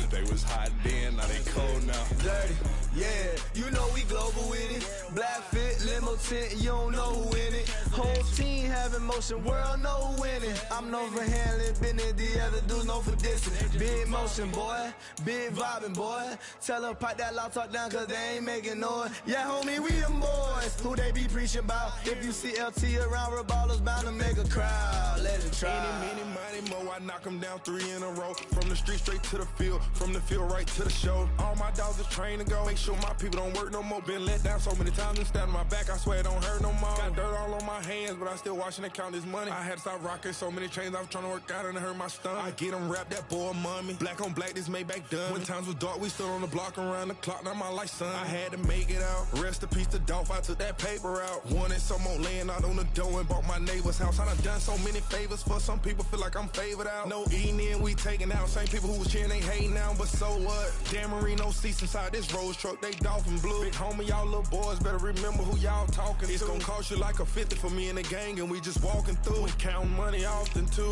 They was hot then, now they cold now. Dirty, yeah, you know we global with it. Black fit, limo tint, you don't know who in it. Whole team having motion, world know who winning. I'm known for handling business, the other dudes known for dissing. Big motion, boy, big vibing, boy. Tell her pipe that loud talk down, cause they ain't making noise. Yeah, homie, we them boys, who they be preaching about. If you see LT around, ballers bound to make a crowd. Let it try. Any, money, mo, I knock them down 3 in a row. From the street straight to the field. From from the field right to the show. All my dogs are trained to go. Make sure my people don't work no more. Been let down so many times and stabbed my back. I swear it don't hurt no more. Got dirt all on my hands, but I still watching and count this money. I had to stop rocking so many chains. I was trying to work out and it hurt my stomach. I get them wrapped, that boy mommy. Black on black, this Maybach done. When times was dark, we stood on the block around the clock. Now my life, son. I had to make it out. Rest in peace to Dolph. I took that paper out. Wanted some more laying out on the door and bought my neighbor's house. I done so many favors for some people. Feel like I'm favored out. No eating in, we taking out. Same people who was cheering, they hating now, but so what? Dan Marino seats inside this Rolls truck, they Dolphin blue. Big homie, y'all little boys better remember who y'all talking to. It's gonna cost you like a 50 for me and the gang, and we just walking through and counting money often too.